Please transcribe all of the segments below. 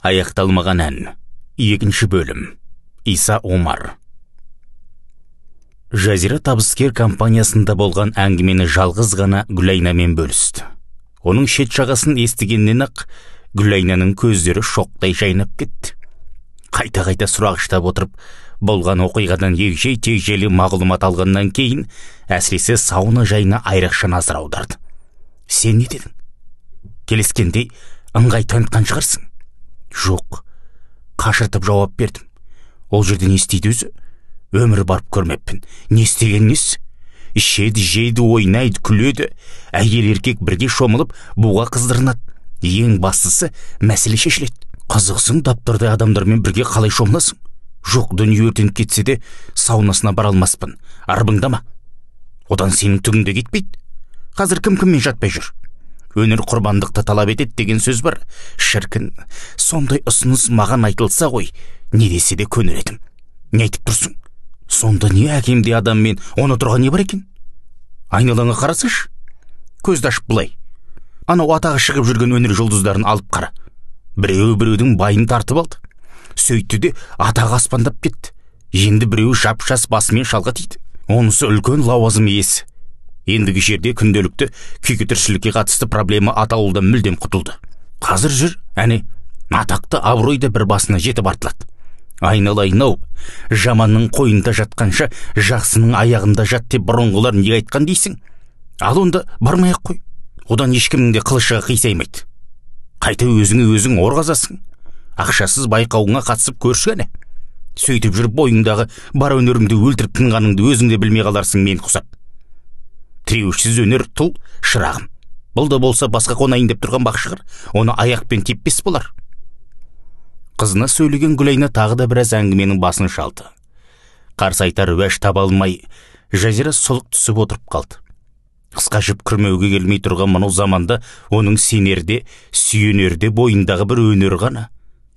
Аяқталмаған ән. 2 бөлім. Иса Омар. Жазира табыскер компаниясында болған әңгімені жалғыз ғана Гүлайнамен бөлісті. Оның шет жағасын естігеннен-ақ Гүлайнаның көздері шоқтай жайнап кетті. Қайта-қайта сұрағыштап отырып, болған оқиғадан егжей-тегжейлі мағлұмат алғаннан кейін, әсіресе сауна жайына айрықша назар аударды. Сен не дедің? Келескендей ыңғай танытқан шығарсың. Жоқ, қашыртып жауап бердім. Ол жерде не істейді өзі? Өмір барып көрмеппін. Не істеген несі? Ішеді, жейді, ойнайды, күледі. Әйел еркек бірге шомылып, буға қыздырынады. Ең бастысы мәселе шешіледі. Қызықсың, даптырдай адамдармен бірге қалай шомыласың? Жоқ, дүние өртеніп кетсе де саунасына бара алмаспын. Арбыңдама. Одан сенің түгіңде кетпейді. Қазір кім-кіммен жатпай жүр? Өнер құрбандықты талап етеді деген сөз бар. Шіркін, сондай ұсыныс маған айтылса ғой, не десе де көнер едім. Не айтып тұрсың? Сонда не әкемдей адаммен оны тұрған не бар екен? Айналаңа қарасыш. Көзді ашып бұлай. Анау атағы шығып жүрген өнер жұлдыздарын алып қара. Біреудің байын тартып алды. Сөйтті де атағы аспандап кетті. Енді біреуі жап-жас басымен шалға тиді. Онысы үлкен лауазым иесі. Ендігі жерде күнделікті күйкі тіршілікке қатысты проблема атаулыдан мүлдем құтылды. Қазір жүр, әне, атақты абыройда бір басына жетіп артылады. Айналайын-ау, жаманның қойында жатқанша жақсының аяғында жат деп бұрынғылар не айтқан дейсің? Ал онда бармай-ақ қой. Одан ешкімнің де қылышыға қисаймайды. Қайта өзің орғазасың. Ақшасыз байқауыңа қатысып көрші әне. Сөйтіп жүріп бойыңдағы бар өнеріңді өлтіріп тынғаныңды өзіңде білмей қаларсың мен құсап. Тіреушсіз өнер тұл шырағым. Бұл да болса басқа қонайын деп тұрған бақшығыр, оны аяқпен теппес болар. Қызына сөйлеген Гүлайна тағы да біраз әңгіменің басын шалды. Қарсы айтар уәж таба алмай, Жазира сұлық түсіп отырып қалды. Қысқа жіп күрмеуге келмей тұрған мұнау заманда оның сенерде, сүйенерде бойындағы бір өнер ғана.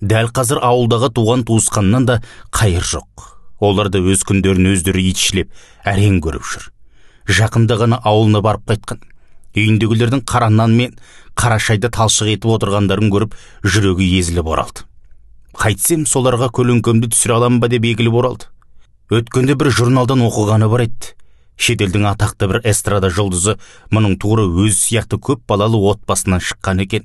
Дәл қазір ауылдағы туған туысқаннан да қайыр жоқ. Олар да өз күндерін өздері итшілеп, әрең көріп жүр. Жақында ғана ауылына барып қайтқан. Үйіндегілердің қараннан мен қарашайды талшық етіп отырғандарын көріп, жүрегі езіліп оралды. Қайтсем, соларға көлеңкемді түсіре аламын ба деп егіліп оралды. Өткенде бір журналдан оқығаны бар еді. Шетелдің атақты бір эстрада жұлдызы мұның тура өз сияқты көп балалы отбасынан шыққан екен.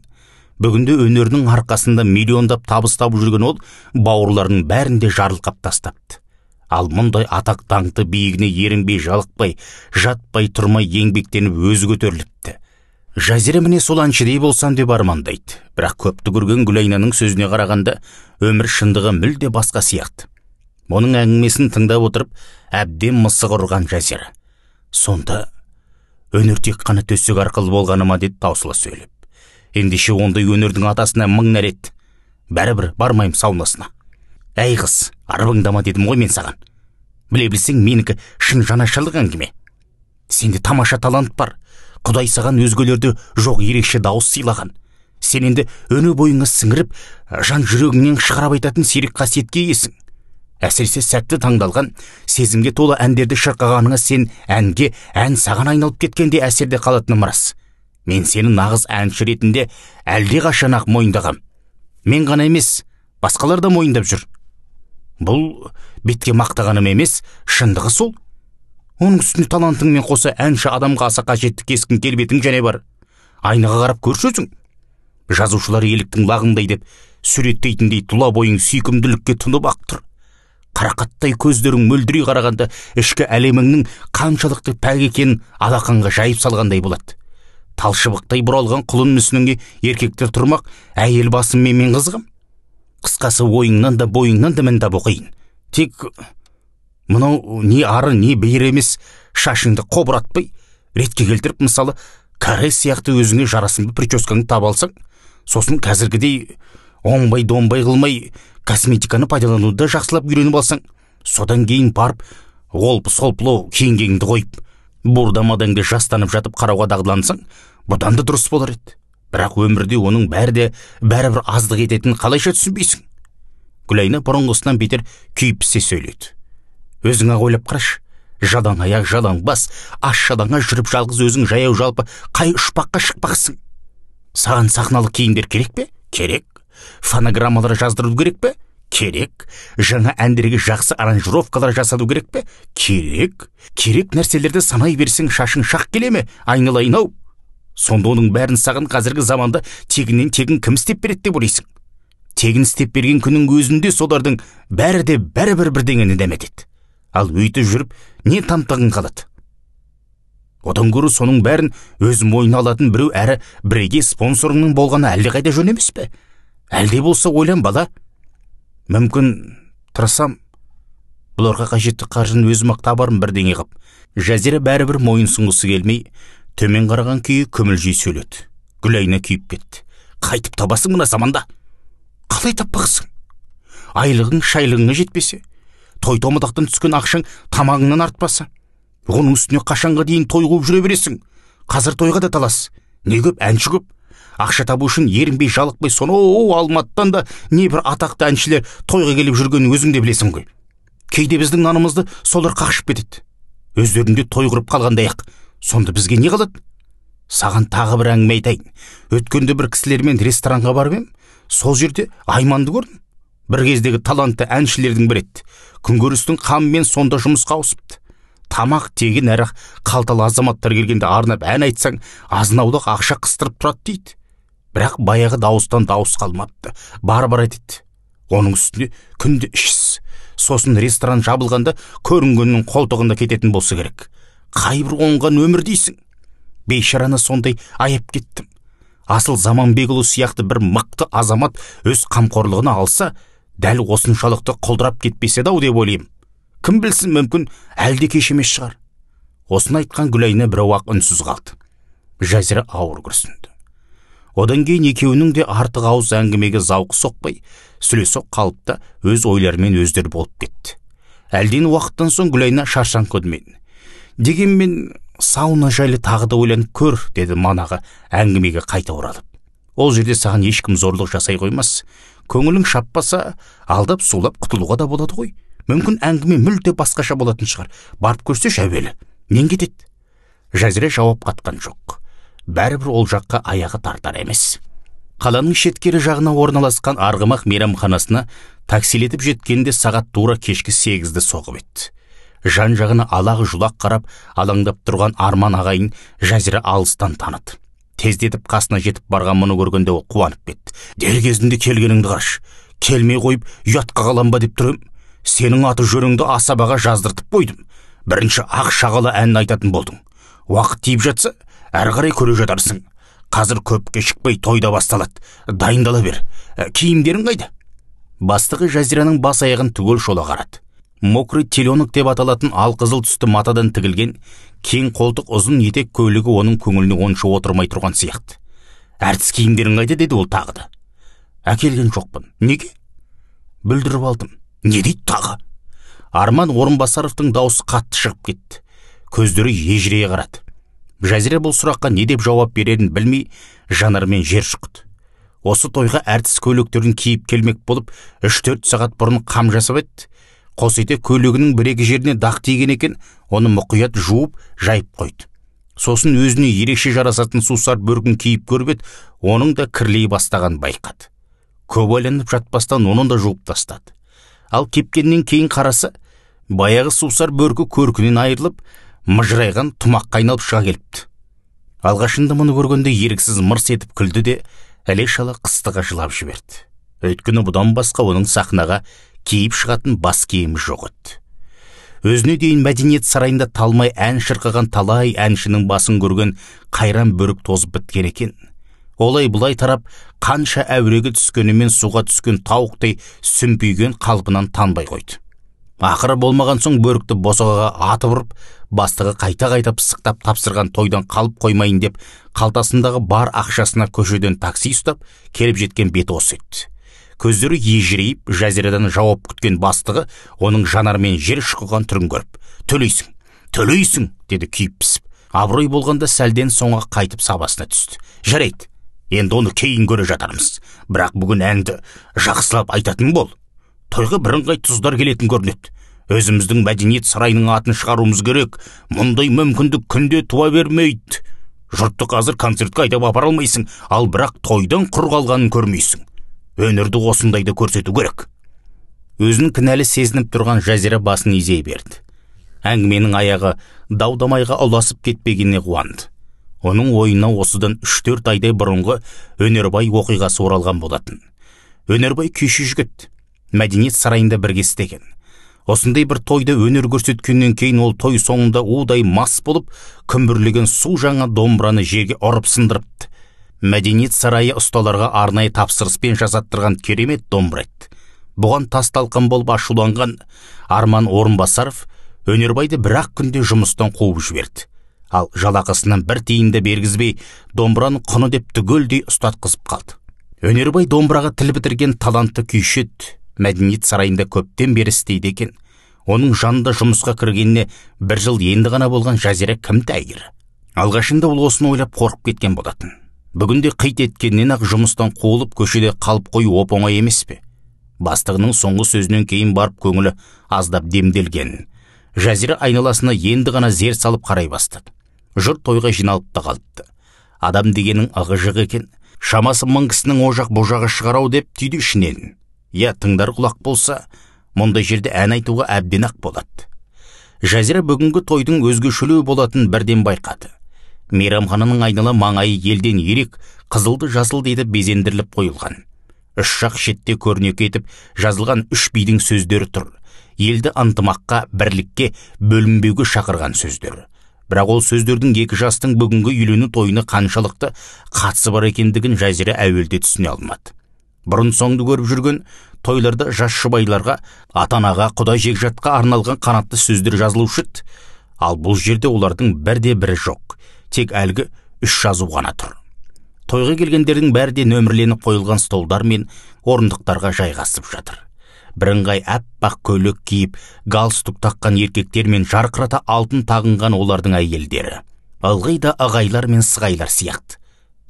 Бүгінде өнерінің арқасында миллиондап табыс табып жүрген ол бауырларының бәрінде жарылқап тастапты. Ал мұндай атақ даңқты биігіне ерінбей жалықпай, жатпай тұрмай еңбектеніп өзі көтеріліпті. Жазира міне сол әншідей болсам деп армандайды. Бірақ көпті көрген Гүлайнаның сөзіне қарағанда өмір шындығы мүлде басқа сияқты. Оның әңгімесін тыңдап отырып, әбден мысық ұрған Жазира. Сонда өнер тек қана төсек арқылы болғаны ма деді таусыла сөйлеп. Ендеше ондай өнердің атасына мың нәрет. Бәрібір бармайым саунасына. Әй қыз, арбыңдама дедім ғой мен саған. Біле білсең, менікі шын жанашырлық әңгіме. Сенде тамаша талант бар. Құдай саған өзгелерді жоқ ерекше дауыс сыйлаған. Сен енді өне бойыңа сіңіріп, жан жүрегіңнен шығарып айтатын сирек қасиетке иесің. Әсіресе сәтті таңдалған, сезімге толы әндерді шырқағаныңа сен әнге, ән саған айналып кеткенде әсерде қалатыным рас. Мен сені нағыз әнші ретінде әлде қашан ақ мойындағам. Мен ғана емес, басқалар да мойындап жүр. Бұл бетке мақтағаным емес, шындығы сол. Оның үстіне талантыңмен қоса әнші адамға аса қажетті кескін келбетің және бар. Айнаға қарап көрші өзің. Жазушылар еліктің лағындай деп суреттейтіндей тұла бойың сүйкімділікке тұнып ақ тұр. Қарақаттай көздерің мөлдірей қарағанда ішкі әлеміңнің қаншалықты пәк екенін алақанға жайып салғандай болады. Талшыбықтай бұралған құлын мүсініңе еркектер тұрмақ, әйел басыммен мен қызығым. Қысқасы ойыңнан да бойыңнан да мін табу қиын. Тек мынау не ары не бейір емес, шашыңды қобыратпай, ретке келтіріп, мысалы, каре сияқты өзіңе жарасымды прическаңды таба алсаң, сосын қазіргідей оңбай-домбай қылмай косметиканы пайдалануды жақсылап үйреніп алсаң, содан кейін барып, олпы-солпылау киінгеңді қойып, бурдамадаңды жастанып жатып қарауға дағдылансаң, бұдан да дұрыс болар еді. Бірақ өмірде оның бәрібір аздық ететін қалайша түсінбейсің? Гүлайна бұрынғысынан бетер күйіп-пісе сөйледі. Өзіңа ойлап қарашы, жалаң аяқ, жалаң бас, аш жалаңа жүріп жалғыз өзің жаяу жалпы қай ұшпаққа шықпақсың? Саған сахналық киімдер керек пе? Керек. фонограммалар жаздыру керек пе? Керек. Жаңа әндерге жақсы аранжировкалар жасаду керек пе? Керек. Керек нәрселерді санай берсең шашың шақ келе ме? Айналайын-ау. Сонда оның бәрін саған қазіргі заманда тегіннен тегін кім істеп береді деп ойлайсың? Тегін істеп берген күннің өзінде солардың бәрі де бәрібір бірдеңені дәметеді. Ал өйтіп жүріп, не тамтығын қалады? Одан көрі соның бәрін өз мойнына алатын біреу әрі бірге спонсорыңның болғаны әлде қайда жөн емес пе? Әлде болса ойлан бала. Мүмкін тырысам, бұларға қажетті қаржыны өзім-ақ табарым бірдеңе қып. Жазира бәрібір мойынсұнғысы келмей, төмен қараған күйі көмілжей сөйледі. Гүлайна күйіп кетті. Қайтып табасың мына заманда? Қалай таппақсың? Айлығың шайлығыңа жетпесе, той-томалақтан түскен ақшаң тамағыңнан артпаса, оның үстіне қашанға дейін той қуып жүре бересің? Қазір тойға да талас. Не көп, әнші көп. Ақша табу үшін ерінбей жалықпай сонау Алматыдан да небір атақты әншілер тойға келіп жүргенін өзің де білесің ғой. Кейде біздің нанымызды солар қақшып кетеді. Өздерінде той құрып қалғандай-ақ. Сонда бізге не қалады? Саған тағы бір әңгіме айтайын. Өткенде бір кісілермен ресторанға барып ем, сол жерде Айманды көрдім. Бір кездегі талантты әншілердің бірі еді. Күнкөрістің қамымен сонда жұмысқа ауысыпты. Тамақ тегін әрі қалталы азаматтар келгенде арнап ән айтсаң, азынаулық ақша қыстырып тұрады дейді. Бірақ баяғы дауыстан дауыс қалмапты. Бар айтады. Оның үстіне күнде ішсіз. Сосын ресторан жабылғанда көрінгеннің қолтығында кететін болса керек. Қайбір оңған өмір дейсің. Бейшараны сондай аяп кеттім. Асыл Заманбекұлы сияқты бір мықты азамат өз қамқорлығына алса, дәл осыншалықты құлдырап кетпесе дау деп ойлаймын. Кім білсін, мүмкін әлде кеш емес шығар. Осыны айтқан Гүлайна бір уақ үнсіз қалды. Жазира ауыр күрсінді. Одан кейін екеуінің де артық ауыз әңгімеге зауқы соқпай, сүлесоқ қалып та өз ойларымен өздері болып кетті. Әлден уақыттан соң Гүлайна шаршаң көдімен. Дегенмен сауна жайлы тағы да ойланып көр, деді манағы әңгімеге қайта оралып. Ол жерде саған ешкім зорлық жасай қоймас. Көңілің шаппаса, алдап сулап құтылуға да болады ғой. Мүмкін әңгіме мүлде басқаша болатын шығар. Барып көрсе әуелі. Нен кетеді? Жазира жауап қатқан жоқ. Бәрібір ол жаққа аяғы тартар емес. Қаланың шеткері жағына орналасқан арғымақ мейрамханасына таксилетіп жеткенде сағат тура кешкі 8-ді соғып еді. Жан жағына алағы жұлақ қарап, алаңдап тұрған Арман ағайын Жазира алыстан таныды. Тездетіп қасына жетіп барған мұны көргенде ол қуанып кетті. Дер кезінде келгеніңді қараш. Келмей қойып, ұятқа қаланба деп тұрым. Сенің аты жөніңді асабаға жаздыртып қойдым. Бірінші ақ шағала әнін айтатын болдың. Уақыт тиіп жатса, әрі қарай көре жатарсың. Қазір көп кешікпей тойда басталады. Дайындала бер. Киімдерің қайда? Бастығы Жазираның бас аяғын түгел шола қарады. Мокрый теленок деп аталатын алқызыл түсті матадан тігілген кең қолтық ұзын етек көйлегі оның көңіліне онша отырмай тұрған сияқты. Әртіс киімдерің қайда, деді ол тағы да. Әкелген жоқпын. Неге? Бүлдіріп алдым. Не дейді тағы? Арман Орынбасаровтың даусы қатты шығып кетті. Көздері ежірейе қарады. Жазира бұл сұраққа не деп жауап берерін білмей, жанарымен жер шұқты. Осы тойға әртіс көйлектерін киіп келмек болып, 3-4 сағат бұрын қам жасап еді. Қос ете көйлегінің бір-екі жеріне дақ тиген екен, оны мұқият жуып, жайып қойды. Сосын өзіне ерекше жарасатын сусар бөркін киіп көріп еді, оның да кірлей бастаған байқады. Көп ойланып жатпастан оның да жуып тастады. Ал кепкеннен кейін қараса, баяғы сусар бөркі көркінен айырылып, мыжырайған тұмаққа айналып шыға келіпті. Алғашында мұны көргенде еріксіз мырс етіп күлді де, іле-шала қыстыға жылап жіберді. Өйткені бұдан басқа оның сахнаға киіп шығатын бас киімі жоқ еді. Өзіне дейін мәдениет сарайында талмай ән шырқаған талай әншінің басын көрген қайран бөрік тозып біткен екен. Олай бұлай тарап, қанша әуреге түскенімен суға түскен тауықтай сүмпүйген қалпынан танбай қойды. Ақыры болмаған соң бөрікті босағаға атып ұрып, бастығы қайта-қайта пысықтап тапсырған тойдан қалып қоймайын деп, қалтасындағы бар ақшасына көшеден такси ұстап, келіп жеткен беті осы еді. Көздері ежірейіп, Жазирадан жауап күткен бастығы оның жанармен жер шұқыған түрін көріп, төлейсің, төлейсің, деді күйіп пісіп. Абырой болғанда сәлден соңға қайтып сабасына түсті. Жарайды, енді оны кейін көре жатармыз. Бірақ бүгін әнді жақсылап айтатын бол. Тойға бірыңғай тұздар келетін көрінеді. Өзіміздің мәдениет сарайының атын шығаруымыз керек. Мұндай мүмкіндік күнде туа бермейді. Жұртты қазір концертке айдап апара алмайсың, ал бірақ тойдан құр қалғанын көрмейсің. Өнерді осындайды көрсету керек. Өзінің кінәлі сезініп тұрған Жазира басын изей берді. Әңгіменің аяғы дау-дамайға ұласып кетпегеніне қуанды. Оның ойына осыдан 3-4 айдай бұрынғы Өнербай оқиғасы оралған болатын. Өнербай күйші жігіт, мәдениет сарайында бірге істеген. Осындай бір тойда өнер көрсеткеннен кейін ол той соңында удай мас болып, күмбірлеген су жаңа домбыраны жерге ұрып сындырыпты. Мәдениет сарайы ұсталарға арнайы тапсырыспен жасаттырған керемет домбыра еді. Бұған тас талқан болып ашуланған Арман Орынбасаров Өнербайды бір-ақ күнде жұмыстан қуып жіберді. Ал жалақысынан бір тиынды бергізбей, домбыраны құны деп түгелдей ұстатқызып қалды. Өнербай домбыраға тіл бітірген талантты күйші еді. Мәдениет сарайында көптен бері істейді екен. Оның жанында жұмысқа кіргеніне 1 жыл енді ғана болған Жазира кім тәйгір. Алғашында ол осыны ойлап қорқып кеткен болатын. Бүгінде қит еткеннен ақ жұмыстан қуылып көшеде қалып қою оп-оңай емес пе? Бастығының соңғы сөзінен кейін барып көңілі аздап демделген. Жазира айналасына енді ғана зер салып қарай бастады. Жұрт тойға жиналып та қалыпты. Адам дегенің ығы-жығы екен. Шамасы 1000 кісінің ожақ-божағы шығарау деп түйді ішінен. Я тыңдар құлақ болса, мұндай жерде ән айтуға әбден ақ болады. Жазира бүгінгі тойдың өзгешелеу болатын бірден байқады. Мейрамхананың айнала маңайы елден ерек, қызылды жасылды етіп безендіріліп қойылған. 3 жақ шетте көрнекі етіп жазылған 3 бидің сөздері тұр. Елді ынтымаққа, бірлікке, бөлінбеуге шақырған сөздер. Бірақ ол сөздердің екі жастың бүгінгі үйлену тойына қаншалықты қатысы бар екендігін Жазира әуелде түсіне алмады. Бұрын соңды көріп жүрген тойларда жас жұбайларға, ата-анаға, құда жекжатқа арналған қанатты сөздер жазылушы еді. Ал бұл жерде олардың бірде-бірі жоқ. Тек әлгі 3 жазу ғана тұр. Тойға келгендердің бәрі де нөмірленіп қойылған столдар мен орындықтарға жайғасып жатыр. Бірыңғай аппақ көйлек киіп, галстук таққан еркектер мен жарқырата алтын тағынған олардың әйелдері. Ылғи да ағайлар мен сығайлар сияқты.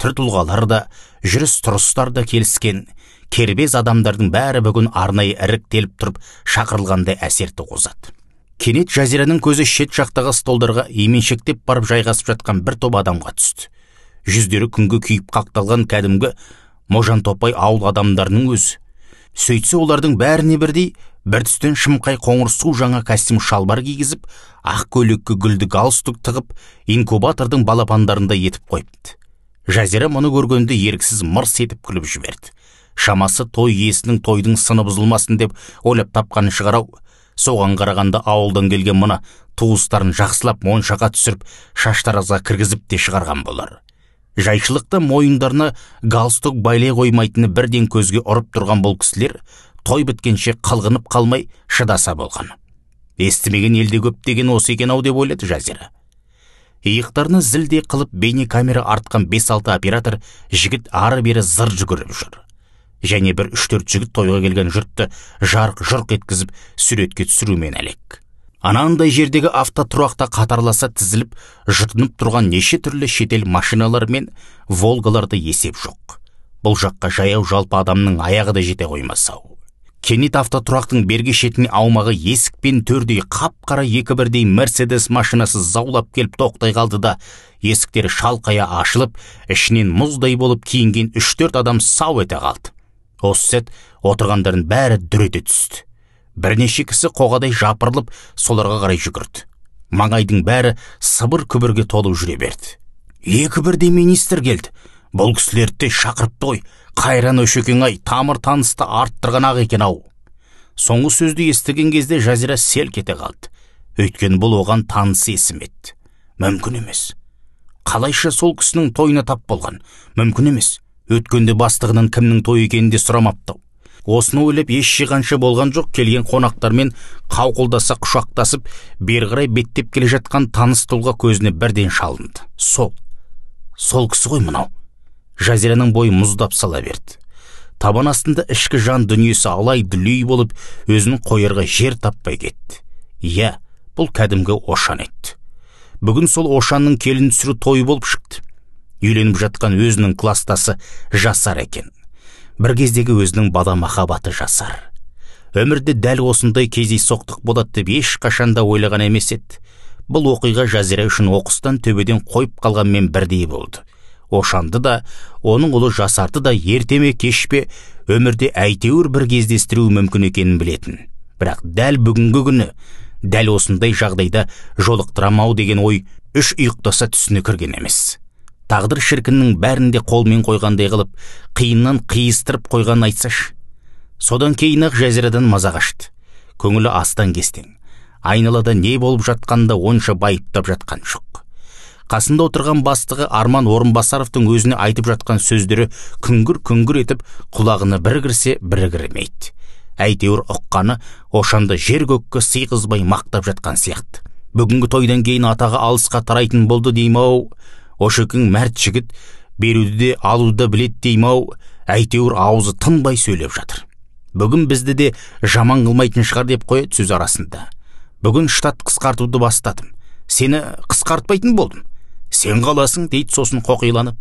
Түр-тұлғалар да, жүріс-тұрыстар да келіскен, кербез адамдардың бәрі бүгін арнайы іріктеліп тұрып шақырылғандай әсерді қозады. Кенет Жазираның көзі шет жақтағы столдарға именшектеп барып жайғасып жатқан бір топ адамға түсті. Жүздері күнге күйіп қақталған кәдімгі можан топай ауыл адамдарының өзі. Сөйтсе олардың бәріне бірдей бір түстен шымқай қоңыр су жаңа костюм шалбар кигізіп, ақ көйлекке гүлді галстук тығып, инкубатордың балапандарында етіп қойыпты. Жазира мұны көргенде еріксіз мырс етіп күліп жіберді. Шамасы той иесінің тойдың сыны бұзылмасын деп ойлап тапқаны шығарау. Соған қарағанда ауылдан келген мұны туыстарын жақсылап моншаға түсіріп, шаштаразға кіргізіп те шығарған болар. Жайшылықта мойындарына галстук байлай қоймайтыны бірден көзге ұрып тұрған бұл кісілер той біткенше қалғынып қалмай шыдаса болған. Естімеген елде көп деген осы екен-ау деп ойлады Жазира. Иықтарына зілдей қылып бейне камера артқан 5-6 оператор жігіт ары-бері зыр жүгіріп жүр. Және бір 3-4 жігіт тойға келген жұртты жарқ-жұрқ еткізіп суретке түсірумен әлек. Анандай жердегі автотұрақта қатарласа тізіліп, жұтынып тұрған неше түрлі шетел машиналар мен волгаларды есеп жоқ. Бұл жаққа жаяу жалпы адамның аяғы да жете қоймасау. Кенет автотұрақтың бергі шетіне аумағы есік пен төрдей қап-қара екі бірдей Мерседес машинасы заулап келіп тоқтай қалды да, есіктері шалқая ашылып, ішінен мұздай болып киінген 3-4 адам сау ете қалды. Осы сәт отырғандардың бәрі дүрете түсті. Бірнеше кісі қоғадай жапырылып, соларға қарай жүгірді. Маңайдың бәрі сыбыр-күбірге толып жүре берді. 2 бірдей министр келді. Бұл кісілерді шақырыпты ғой. Қайран өшекең-ай, тамыр танысты арттырған ақ екен-ау. Соңғы сөзді естіген кезде Жазира селк ете қалды. Өйткені бұл оған танысы есім еді. Мүмкін емес. Қалайша сол кісінің тойына тап болған? Мүмкін емес. Өткенде бастығының кімнің той екенін де сұрамапты. Осыны ойлап еш жиғанша болған жоқ, келген қонақтармен қауқылдаса құшақтасып, бері қарай беттеп келе жатқан таныс тұлға көзіне бірден шалынды. Сол кісі ғой мынау. Жазираның бойы мұздап сала берді. Табан астында ішкі жан дүниесі алай-дүлей болып, өзінің қойырға жер таппай кетті. Иә, бұл кәдімгі Ошан еді. Бүгін сол Ошанның келін түсіру тойы болып шықты. Үйленіп жатқан өзінің кластасы Жасар екен. Бір кездегі өзінің бала махаббаты Жасар. Өмірде дәл осындай кездейсоқтық болады деп ешқашанда ойлаған емес еді. Бұл оқиға Жазира үшін оқыстан төбеден қойып қалғанмен бірдей болды. Ошанды да, оның ұлы Жасарды да ертеме кешпе өмірде әйтеуір бір кездестіру мүмкін екенін білетін. Бірақ дәл бүгінгі күні, дәл осындай жағдайда жолықтырамау деген ой үш ұйықтаса түсіне кірген емес. Тағдыр шіркіннің бәрінде қолмен қойғандай қылып, қиыннан қиыстырып қойған айтсаш. Содан кейін-ақ Жазирадан маза қашты. Көңілі астан кестең. Айналада не болып жатқанда онша байыптап жатқан жоқ. Қасында отырған бастығы Арман Орынбасаровтың өзіне айтып жатқан сөздері күңгір етіп құлағына бір кірсе, бір кірмейді. Әйтеуір ұққаны ошанды жер-көкке сыйғызбай мақтап жатқан сияқты. Бүгінгі тойдан кейін атағы алысқа тарайтын болды деймау. Ошекің мәрт жігіт беруді де алуды білет деймау. Әйтеуір аузы тынбай сөйлеп жатыр. Бүгін бізді де жаман қылмайтын шығар деп қояды сөз арасында. Бүгін штат қысқартуды бастадым. Сені қысқартпайтын болдым. Сен қаласың дейді сосын қоқиланып.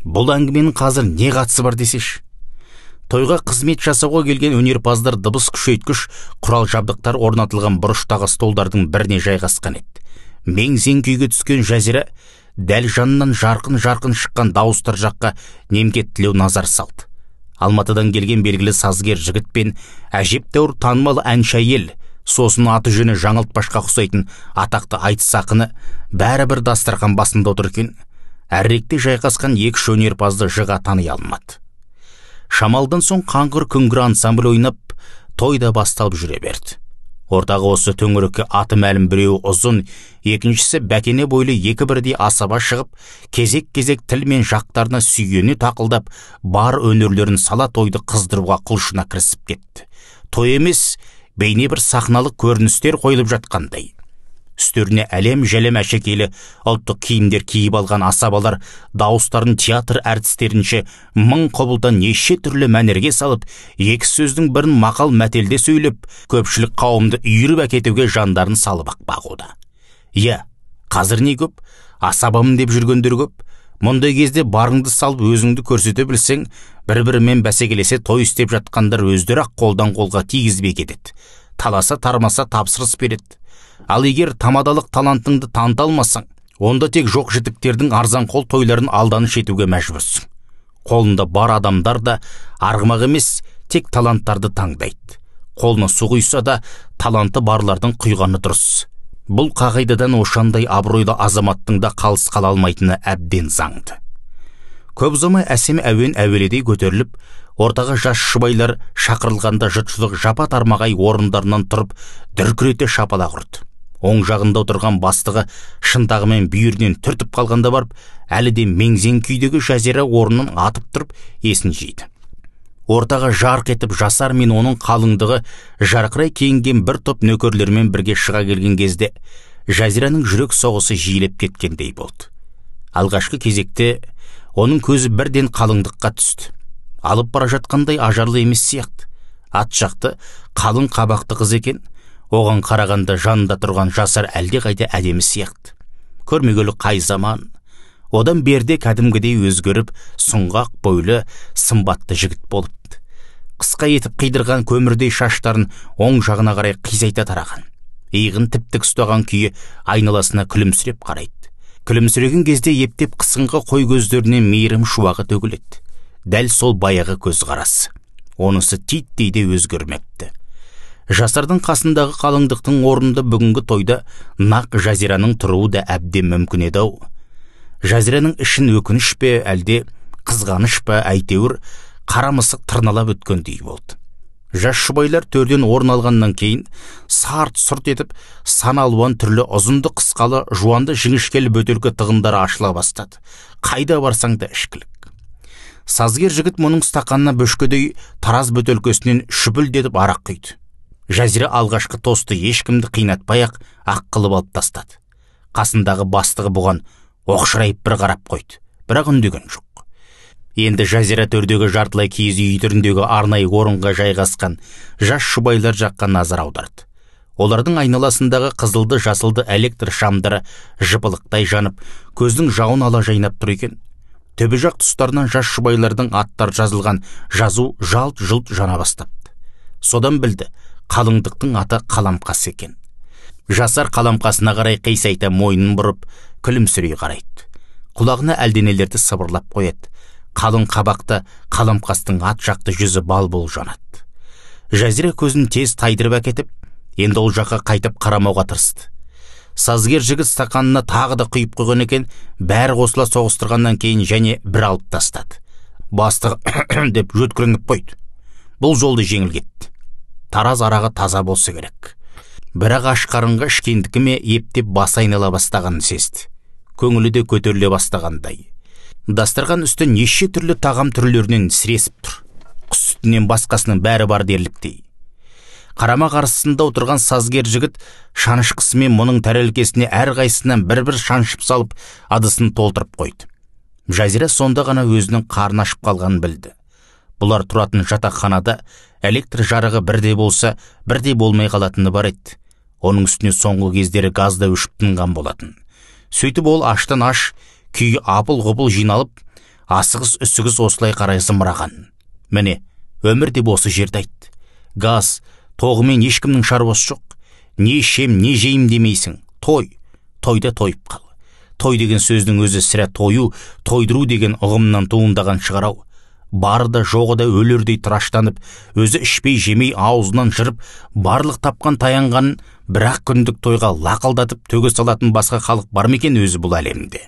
Бұл әңгіменің қазір не қатысы бар десеш. Тойға қызмет жасауға келген өнерпаздар дыбыс күшейткіш құрал жабдықтар орнатылған бұрыштағы столдардың біріне жайғасқан еді. Мең-зең күйге түскен Жазира дәл жанынан жарқын шыққан дауыстар жаққа немкеттілеу назар салды. Алматыдан келген белгілі сазгер жігіт пен әжептәуір танымал әнші әйел, сосын аты жөні жаңылтпашқа ұқсайтын атақты айтыс ақыны бәрі бір дастархан басында отыр екен. Әріректе жайғасқан екі өнерпазды жыға тани алмады. Шамалдан соң қаңғыр күңгір ансамбль ойнап, той да басталып жүре берді. Ортағы осы төңірекке аты мәлім біреуі ұзын, екіншісі бәкене бойлы екі бірдей асаба шығып, кезек-кезек тіл мен жақтарына сүйене тақылдап, бар өнерлерін сала тойды қыздыруға құлшына кірісіп кетті. Той емес, бейне бір сахналық көріністер қойылып жатқандай. Үстеріне әлем-жәлем әшекейлі ұлттық киімдер киіп алған асабалар дауыстарын театр әртістерінше мың құбылдан неше түрлі мәнерге салып, екі сөздің бірін мақал мәтелде сөйлеп, көпшілік қауымды үйіріп әкетуге жандарын салып бағуда. Иә, қазір не көп, асабамын деп жүргендер көп. Мұндай кезде барыңды салып өзіңді көрсете білсең, бір-бірімен бәсекелесе той істеп жатқандар өздері-ақ қолдан қолға тигізбей кетеді. Таласа тармаса тапсырыс береді. Ал егер тамадалық талантыңды таныта алмасаң, онда тек жоқ жітіктердің арзан қол тойларын алданыш етуге мәжбүрсің. Қолында бар адамдар да арғымақ емес, тек таланттарды таңдайды. Қолына су құйса да таланты барлардың құйғаны дұрыс. Бұл қағидадан ошандай абыройлы азаматтың да қалыс қала алмайтыны әбден заңды. Көп ұзамай әсем әуен әуеледей көтеріліп, ортаға жас шұбайлар шақырылғанда жұртшылық жапа тармағай орындарынан тұрып, дүркірете шапалақ ұрды. Оң жағында отырған бастығы шынтағымен бүйірінен түртіп қалғанда барып, әлі де мең-зең күйдегі Жазира орнынан атып тұрып, есін жиды. Ортаға жарқ етіп жасар мен оның қалыңдығы жарқырай киінген бір топ нөкерлермен бірге шыға келген кезде Жазираның жүрек соғысы жиілеп кеткендей болды. Алғашқы кезекте оның көзі бірден қалыңдыққа түсті. Алып бара жатқандай ажарлы емес сияқты. Ат жақты қалың қабақты қыз екен. Оған қарағанда жанында тұрған жасар әлде қайда әдемі сияқты. Көрмегелі қай заман. Одан берде кәдімгідей өзгеріп, сұңғақ бойлы, сымбатты жігіт болыпты. Қысқа етіп қидырған көмірдей шаштарын оң жағына қарай қисайта тараған. Иығын тіп-тік ұстаған күйі айналасына күлімсіреп қарайды. Күлімсіреген кезде ептеп қысыңқы қой көздерінен мейірім шуағы төгіледі. Дәл сол баяғы көз қарасы. Онысы титтей де өзгермепті. Жасардың қасындағы қалыңдықтың орнында бүгінгі тойда нақ Жазираның тұруы да әбден мүмкін еді-ау. Жазираның ішін өкініш пе, әлде қызғаныш па, әйтеуір қара мысық тырналап өткендей болды. Жас шұбайлар төрден орын алғаннан кейін сарт-сұрт етіп, сан алуан түрлі ұзынды қысқалы, жуанды жіңішкелі бөтелке тығындары ашыла бастады. Қайда барсаң да ішкілік. Сазгер жігіт мұның стақанына бөшкедей тараз бөтелкесінен шүпілдетіп арақ құйды. Жазира алғашқы тосты ешкімді қинатпай-ақ ақ қылып алып тастады. Қасындағы бастығы бұған оқшырайып бір қарап қойды, бірақ үндеген жоқ. Енді Жазира төрдегі жартылай киіз үй түріндегі арнайы орынға жайғасқан жас шұбайлар жаққа назар аударды. Олардың айналасындағы қызылды жасылды электр шамдары жыпылықтай жанып, көздің жауын ала жайнап тұр екен. Төбе жақ тұстарынан жас шұбайлардың аттар жазылған жазу жалт-жұлт жана бастапты. Содан білді, қалыңдықтың аты Қаламқас екен. Жасар Қаламқасына қарай қисайта мойнын бұрып, күлімсірей қарайды. Құлағына әлденелерді сыбырлап қояды. қалың қабақты қаламқастың ат жақты жүзі бал-бұл жанады. Жазира көзін тез тайдырып әкетіп, енді ол жаққа қайтып қарамауға тырысты. Сазгер жігіт стақанына тағы да құйып қойған екен, бәрі қосыла соғыстырғаннан кейін және бір алып тастады. Бастығы деп жөткірініп қойды. Бұл жолды жеңіл кетті. Тараз арағы таза болса керек. Бірақ аш қарынға ішкендікі ме ептеп басы айнала бастағанын сезді. Көңілі де көтеріле бастағандай. Дастархан үсті неше түрлі тағам түрлерінен сіресіп тұр. Құс сүтінен басқасының бәрі бар дерліктей. Қарама қарсысында отырған сазгер жігіт шанышқысымен мұның тәрелкесіне әрқайсысынан бір-бір шаншып салып, адысын толтырып қойды. Жазира сонда ғана өзінің қарны ашып қалғанын білді. Бұлар тұратын жатақханада электр жарығы бірде болса, бірде болмай қалатыны бар еді. Оның үстіне соңғы кездері газда өшіп тынған болатын. Сөйтіп ол аштан аш, күйі апыл-ғұпыл жиналып, асығыс-үсігіс осылай қарай зымыраған. Міне, өмір де осы жерді айтты. Газ, тоғымен ешкімнің шаруасы жоқ. Не ішем, не жейм демейсің. Тойда тойып қал. Той деген сөздің өзі сірә тойу, тойдыру деген ұғымнан туындаған шығарау. Бары да жоғы да өлердей тыраштанып, өзі ішпей жемей аузынан жырып, барлық тапқан таянғанын бірақ күндік тойға лақылдатып төге салатын басқа халық бар ма екен өзі бұл әлемде?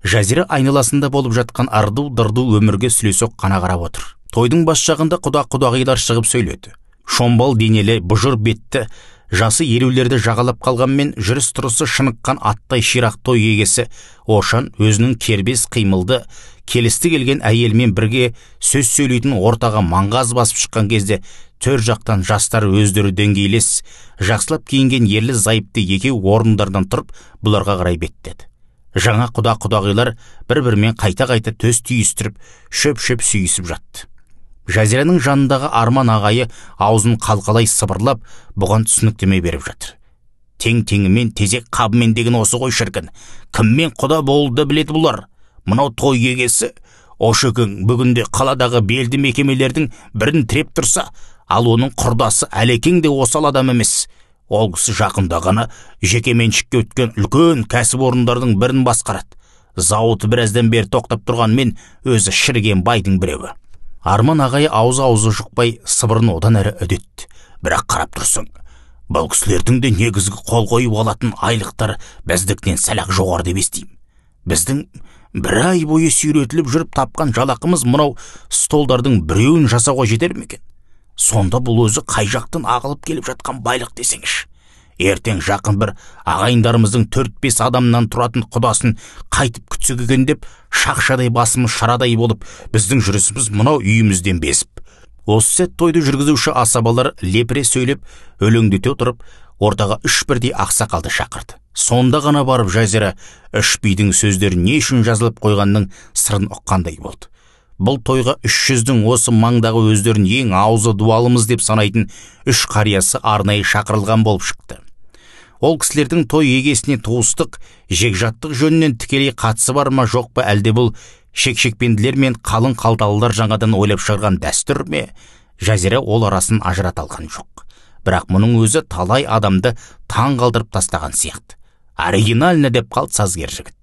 Жазира айналасында болып жатқан арду-дырду өмірге сүлесоқ қана қарап отыр. Тойдың бас жағында құда-құдағилар шығып сөйледі. Шомбал денелі, бұжыр бетті, жасы елулерді жағалап қалғанмен жүріс-тұрысы шыныққан аттай ширақ той егесі Ошан өзінің кербес қимылды, келісті келген әйелмен бірге сөз сөйлейтін ортаға маңғаз басып шыққан кезде төр жақтан жастар өздері деңгейлес, жақсылап киінген ерлі зайыпты екеу орындардан тұрып бұларға қарай беттеді. Жаңа құда-құдағилар бір-бірімен қайта-қайта төс түйістіріп, шөп-шөп сүйісіп жатты. Жазираның жанындағы Арман ағайы аузын қалқалай сыбырлап, бұған түсініктеме беріп жатыр. Тең-теңімен, тезек қабымен деген осы ғой шіркін. Кіммен құда болды біледі бұлар. Мынау той егесі, Ошекең бүгінде қаладағы белді мекемелердің бірін тіреп тұрса, ал оның құрдасы Әлекең де осал адам емес. Ол кісі жақында ғана жекеменшікке өткен үлкен кәсіпорындардың бірін басқарады. Зауыты біраздан бері тоқтап тұрғанмен өзі шіріген байдың біреуі. Арман ағайы аузы жұқпай сыбырын одан әрі үдетті. Бірақ қарап тұрсың, бұл кісілердің де негізгі қол қойып алатын айлықтар біздіктен сәл-ақ жоғары деп естеймін. Біздің бір ай бойы сүйретіліп жүріп тапқан жалақымыз мынау столдардың біреуін жасауға жетер ме екен? Сонда бұл өзі қай жақтан ағылып келіп жатқан байлық десеңізші. Ертең жақын бір ағайындарымыздың 4-5 адамнан тұратын құдасын қайтып күтсек екен деп, шақшадай басымыз шарадай болып, біздің жүрісіміз мынау үйімізден безіп. Осы сәт тойды жүргізуші асабалар лепіре сөйлеп, өлеңдете отырып, ортаға 3 бірдей ақсақалды шақырды. Сонда ғана барып Жазира 3 бидің сөздері не үшін жазылып қойғанның сырын ұққандай болды. Бұл тойға 300-дің осы маңдағы өздерін ең аузы дуалымыз деп санайтын 3 қариясы арнайы шақырылған болып шықты. Ол кісілердің той егесіне туыстық, жекжаттық жөнінен тікелей қатысы бар ма жоқ па, әлде бұл шекшекпенділер мен қалың қалталылар жаңадан ойлап шығарған дәстүр ме? Жазира ол арасын ажырата алған жоқ. Бірақ мұның өзі талай адамды таң қалдырып тастаған сияқты. Оригинально деп қалды сазгер жігіт.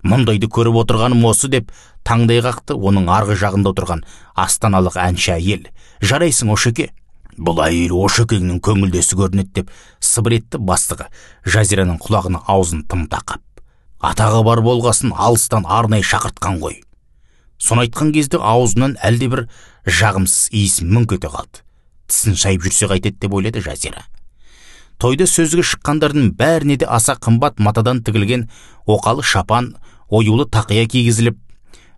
Мұндайды көріп отырғаным осы деп таңдай қақты оның арғы жағында отырған астаналық әнші әйел. Жарайсың Ошеке. Бұл әйел Ошекеңнің көңілдесі көрінеді деп сыбыр етті бастығы Жазираның құлағына аузын тым тақап. Атағы бар болғасын алыстан арнайы шақыртқан ғой. Соны айтқан кезде аузынан әлде бір жағымсыз иіс мүңк ете қалды. Тісін шайып жүрсе қайтеді деп ойлады Жазира. Тойда сөзге шыққандардың бәріне де аса қымбат матадан тігілген оқалы шапан, оюлы тақия кигізіліп,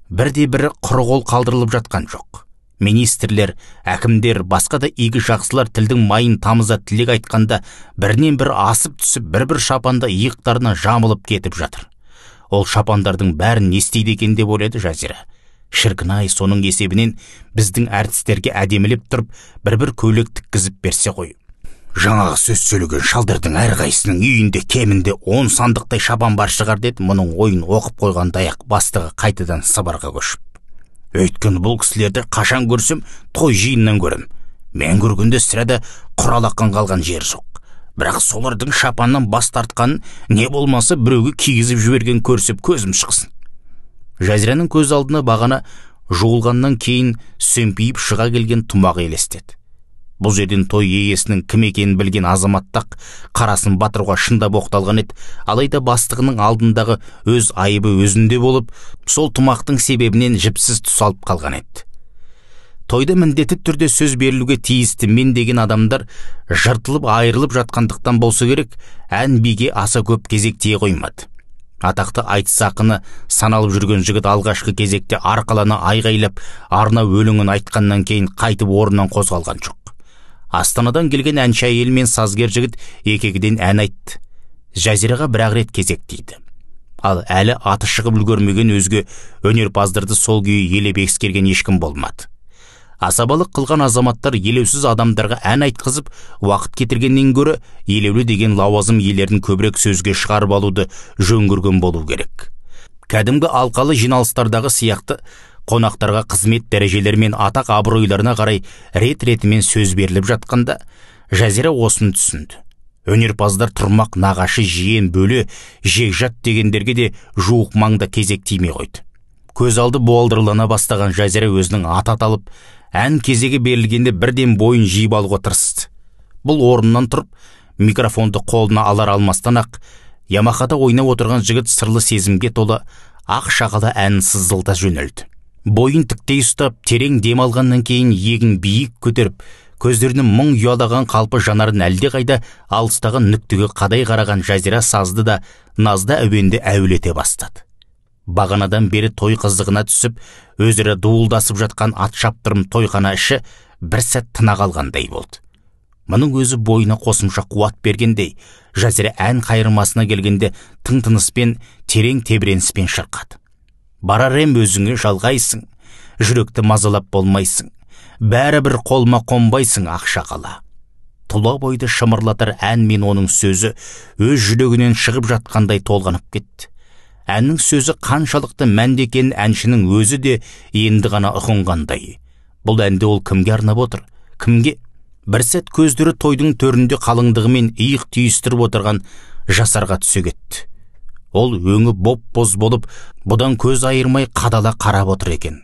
бірде-бірі құр қол қалдырылып жатқан жоқ. Министрлер, әкімдер, басқа да игі жақсылар тілдің майын тамыза тілек айтқанда бірінен бір асып түсіп, бір-бір шапанда иықтарына жамылып кетіп жатыр. Ол шапандардың бәрін не істейді екен деп ойлады Жазира. Шіркін-ай, соның есебінен біздің әртістерге әдемілеп тұрып, бір-бір көйлек тіккізіп берсе ғой. Жаңағы сөз сөйлеген шалдардың әрқайсының үйінде кемінде 10 сандықтай шапан бар шығар деді мұның ойын оқып қойғандай-ақ бастығы қайтадан сыбырға көшіп. Өйткені бұл кісілерді қашан көрсем той жиыннан көрем. Мен көргенде сірәді құралаққан қалған жер жоқ. Бірақ солардың шапаннан бас тартқанын не болмаса біреуге кигізіп жіберген көрсеп көзім шықсын. Жазираның көз алдына бағана жуылғаннан кейін сөмпиіп шыға келген тұмағы елестеді. Бұл жерден той иесінің кім екенін білген азаматтақ қарасын батыруға шындап оқталған еді, алайда бастығының алдындағы өз айыбы өзінде болып, сол тұмақтың себебінен жіпсіз тұсалып қалған еді. Тойда міндетті түрде сөз берілуге тиісті мен деген адамдар жыртылып айырылып жатқандықтан болса керек, ән биге аса көп кезек тие қоймады. Атақты айтыс ақыны саналып жүрген жігіт алғашқы кезекте арқалана айғайлап арна өлеңін айтқаннан кейін қайтып орнынан қозғалған жоқ. Астанадан келген әнші әйел мен сазгер жігіт екегіден ән айтты. Жазираға бір-ақ рет кезек тиді. Ал әлі аты шығып үлгермеген өзге өнерпаздарды сол күйі елеп ескерген ешкім болмады. Асабалық қылған азаматтар елеусіз адамдарға ән айтқызып, уақыт кетіргеннен гөрі елеулі деген лауазым иелерін көбірек сөзге шығарып алуды жөн көрген болу керек. Кәдімгі алқалы жиналыстардағы сияқты қонақтарға қызмет дәрежелері мен атақ абыройларына қарай рет-ретімен сөз беріліп жатқанда, Жазира осыны түсінді. Өнерпаздар тұрмақ, нағашы, жиен, бөле, жекжат дегендерге де жуық маңда кезек тимей қойды. Көз алды буалдырлана бастаған Жазира өзінің аты аталып, ән кезегі берілгенде бірден бойын жиып алуға тырысты. Бұл орнынан тұрып, микрофонды қолына алар алмастан ақ, Ямахада ойнап отырған жігіт сырлы сезімге толы ақ шағала әнін сызылта жөнелді. Бойын тіктей ұстап, терең дем алғаннан кейін егін биік көтеріп, көздерінің мұң ұялаған қалпы жанарын әлде қайда алыстаған нүктеге қадай қараған Жазира сазды да назды әуенді әуелете бастады. Бағанадан бері той қызығына түсіп, өзірі дуылдасып жатқан ат шаптырым тойхана іші бір сәт тына қалғандай болды. Мұның өзі бойына қосымша қуат бергендей, Жазира ән қайырмасына келгенде тың-тыныспен, терең тебіреніспен шырқады. Барар ем өзіңе жалғайсың, жүректі мазалап болмайсың, бәрі бір қолма қонбайсың ақшақала. Тұла бойды шымырлатар ән мен оның сөзі өз жүрегінен шығып жатқандай толғанып кетті. Әннің сөзі қаншалықты мәнді екенін әншінің өзі де енді ғана ұғынғандай. Бұл әнді ол кімге арнап отыр? Кімге? Бір сәт көздері тойдың төрінде қалыңдығымен иық түйістіріп отырған жасарға түсе кетті. Ол өңі боп-боз болып, бұдан көз айырмай қадала қарап отыр екен.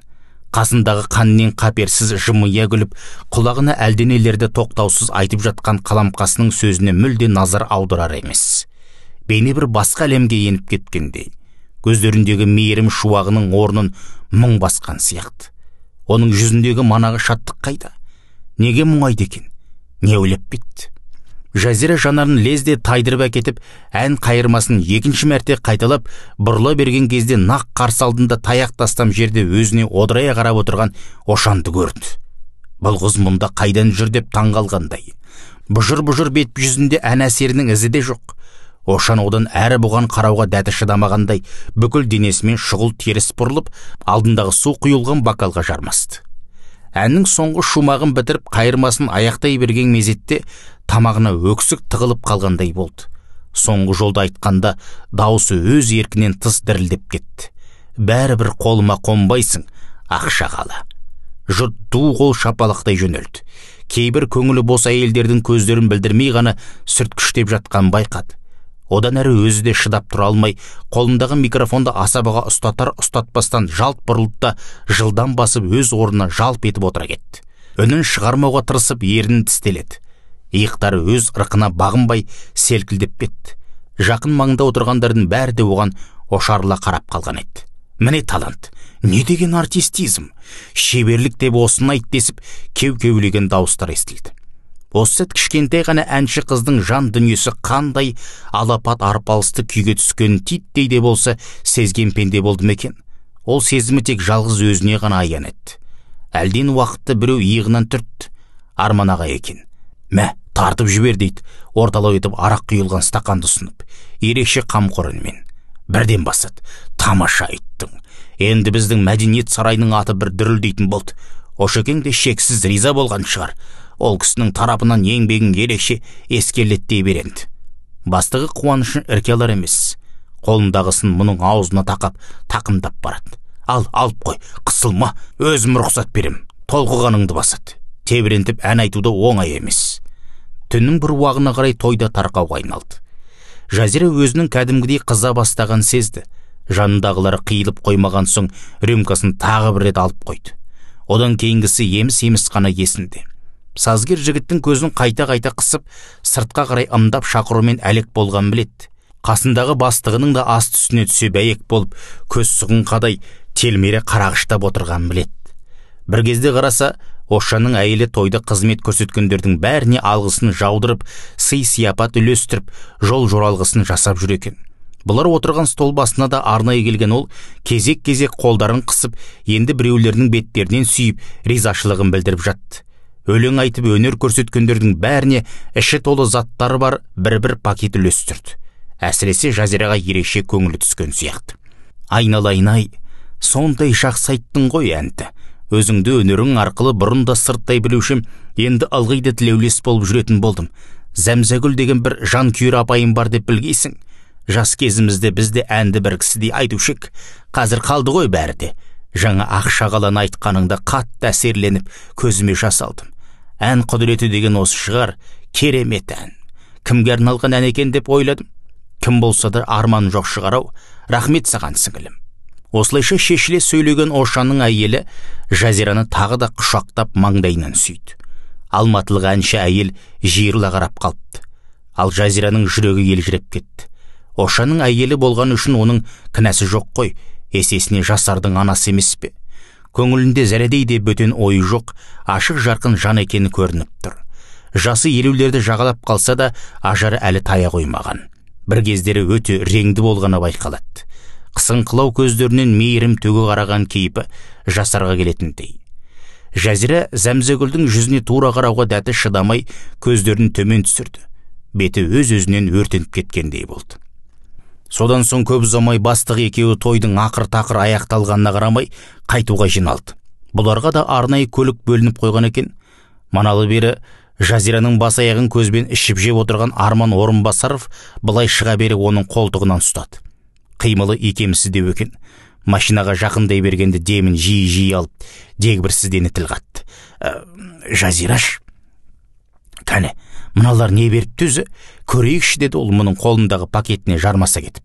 Қасындағы қаннен қаперсіз жымия күліп, құлағына әлденелерді тоқтаусыз айтып жатқан қаламқасының сөзіне мүлде назар аударар емес. Бейне бір басқа әлемге еніп кеткендей, көздеріндегі мейірім шуағының орнын мұң басқан сияқты. Оның жүзіндегі манағы шаттық қайда? Неге мұңайды екен? Не ойлап кетті? Жазира жанарын лезде тайдырып әкетіп, ән қайырмасын екінші мәрте қайталап, бұрыла берген кезде нақ қарсы алдында таяқ тастам жерде өзіне одырая қарап отырған Ошанды көрді. Бұл қыз мұнда қайдан жүр деп таңғалғандай. Бұжыр-бұжыр бет жүзінде ән әсерінің ізі де жоқ. Ошан одан әрі бұған қарауға дәті шыдамағандай, бүкіл денесімен шұғыл теріс бұрылып, алдындағы су құйылған бокалға жармасты. Әннің соңғы шумағын бітіріп, қайырмасын аяқтай берген мезетте тамағына өксік тығылып қалғандай болды. Соңғы жолда айтқанда дауысы өз еркінен тыс дірілдеп кетті. Бәрі бір қолыма қонбайсың, ақшағала. Жұрт ду қол шапалақтай жөнелді. Кейбір көңілі бос әйелдердің көздерін білдірмей ғана сүрткіштеп жатқан байқады. Одан әрі өзі де шыдап тұра алмай, қолындағы микрофонды асабаға ұстатар-ұстатпастан жалт бұрылды да жылдан басып өз орнына жалп етіп отыра кетті. Үнін шығармауға тырысып ернін тістеледі. Иықтары өз ырқына бағынбай селкілдеп кетті. Жақын маңда отырғандардың бәрі де оған ошарыла қарап қалған еді. Міне талант, не деген артистизм, шеберлік деп осыны айт десіп кеу-кеулеген дауыстар естілді. Осы сәт кішкентай ғана әнші қыздың жан дүниесі қандай алапат арпалысты күйге түскен титтей де болса сезген пенде болды ма екен? Ол сезімі тек жалғыз өзіне ғана аян етті. Әлден уақытта біреу иығынан түртті. Арман аға екен. Мә, тартып жібер дейді, орталау етіп арақ құйылған стақанды ұсынып, ерекше қамқор үнмен. Бірден басады. Тамаша айттың. Енді біздің мәдениет сарайының аты бір дүрілдейтін болды. Ошекең де шексіз риза болған шығар. Ол кісінің тарапынан еңбегін ерекше ескерілеттей беренді. Бастығы қуанышын ірке алар емес. Қолындағысын мұның аузына тақап, тақымдап барады. Алып қой, қысылма, өзім рұқсат берем. Толқығаныңды басады. Тебірентіп ән айтуды оңай емес. Түннің бір уағына қарай тойда тарқауға айналды. Жазира өзінің кәдімгідей қыза бастаған сезді. Жанындағылары қиылып қоймаған соң рюмкасын тағы бір рет алып қойды. Одан кейінгісі еміс қана есінде. Сазгер жігіттің көзін қайта-қайта қысып, сыртқа қарай ымдап шақырумен әлек болған білет. Қасындағы бастығының да асты үстіне түсе бәйек болып, көз сұғын қадай телмере қарағыштап отырған білет. Бір кезде қараса, Ошанның әйелі тойда қызмет көрсеткендердің бәріне алғысын жаудырып, сый-сияпат үлестіріп, жол жоралғысын жасап жүр екен. Бұлар отырған стол басына да арнайы келген ол, кезек-кезек қолдарын қысып, енді біреулерінің беттерінен сүйіп, ризашылығын білдіріп жатты. Өлең айтып өнер көрсеткендердің бәріне іші толы заттары бар бір-бір пакет үлестірді. Әсіресе Жазираға ерекше көңілі түскен сияқты. Айналайын-ай, сондай жақсы айттың ғой әнді. Өзіңді өнерің арқылы бұрын да сырттай білушім, енді ылғи да тілеулес болып жүретін болдым. Зәмзәгүл деген бір жан күйер апайым бар деп білгейсің. Жас кезімізде бізде әнді бір кісідей айтушек, қазір қалды ғой бәрі де. Жаңа Ақшағаланы айтқаныңда қатты әсерленіп, көзіме жас алдым. Ән құдіреті деген осы шығар, керемет ән. Кімге арналған ән екен деп ойладым. Кім болса да арман жоқ шығарау, рахмет саған сіңілім. Осылайша шешіле сөйлеген Ошанның әйелі Жазираны тағы да құшақтап маңдайынан сүйді. Алматылық әнші әйел жиырыла қарап қалыпты. Ал Жазираның жүрегі елжіреп кетті. Ошанның әйелі болған үшін оның кінәсі жоқ қой, есесіне Жасардың анасы емес пе? Көңілінде зәредей де бөтен ойы жоқ, ашық жарқын жан екені көрініп тұр. Жасы елулерді жағалап қалса да, ажары әлі тая қоймаған. Бір кездері өте реңді болғаны байқалады. Қысыңқылау көздерінен мейірім төгі қараған кейпі Жасарға келетіндей. Жазира Зәмзәгүлдің жүзіне тура қарауға дәті шыдамай көздерін төмен түсірді. Беті өз-өзінен өртеніп кеткендей болды. Содан соң көп ұзамай бастық екеуі тойдың ақыр-тақыр аяқталғанына қарамай қайтуға жиналды. Бұларға да арнайы көлік бөлініп қойған екен. Маналы бері Жазираның бас аяғын көзбен ішіп жеп отырған Арман Орынбасаров былай шыға бері оның қолтығынан ұстады. Қимылы икемсіз деу екен. Машинаға жақындай бергенде демін жиі алып, дегбірсіздене тіл қатты. Жазираш, кәне, мыналар не беріпті өзі? Көрейікші деді ол мұның қолындағы пакетіне жармаса кетіп.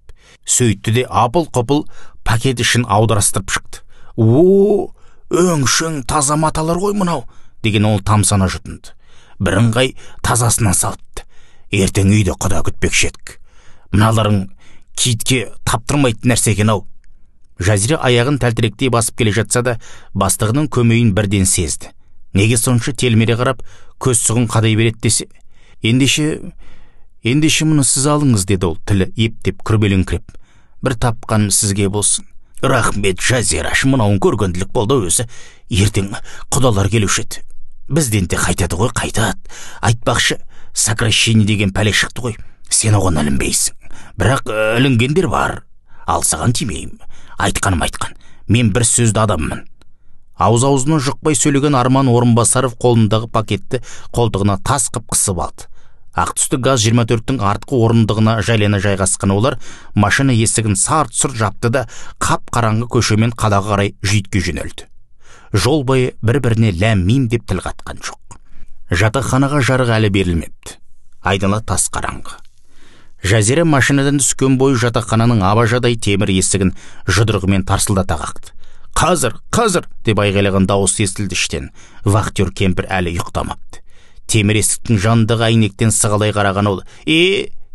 Сөйтті де апыл-құпыл пакет ішін аударастырып шықты. Өңшің таза маталар ғой мынау, деген ол тамсана жұтынды. Бірыңғай тазасынан салыпты. Ертең үйде құда күтпекші едік. Мыналарың китке таптырмайтын нәрсе екен-ау. Жазира аяғын тәлтіректей басып келе жатса да, бастығының көмейін бірден сезді. Неге сонша телмере қарап, көз сұғын қадай береді десе. Ендеше мұны сіз алыңыз, деді ол, тілі ептеп күрбелеңкіреп. Бір тапқан сізге болсын. Рахмет, Жазираш, мынауын көргенділік болды өзі. Ертең құдалар келуші еді. Бізден де қайтады ғой, қайтады. Айтпақшы, сокращение деген пәле шықты ғой. Сен оған ілінбейсің. Бірақ ілінгендер бар. Ал саған тимеймін. Айтқаным айтқан. Мен бір сөзді адаммын. Ауыз-аузынан жұқпай сөйлеген Арман Орынбасаров қолындағы пакетті қолтығына тас қып қысып алды. Ақ түсті ГАЗ-24-тің артқы орындығына жайлана жайғасқан олар машина есігін сарт-сұрт жапты да қап-қараңғы көшемен қалаға қарай жүйітке жөнелді. Жол бойы бір-біріне ләм-мим деп тіл қатқан жоқ. Жатақханаға жарық әлі берілмепті. Айдала тас қараңғы. Жазира машинадан түскен бойы жатақхананың абажадай темір есігін жұдырығымен тарсылдата қақты. Қазір деп айғайлаған дауыс естілді іштен. Вахтер кемпір әлі ұйықтамапты. Темір есіктің жанындағы әйнектен сығалай қараған ол,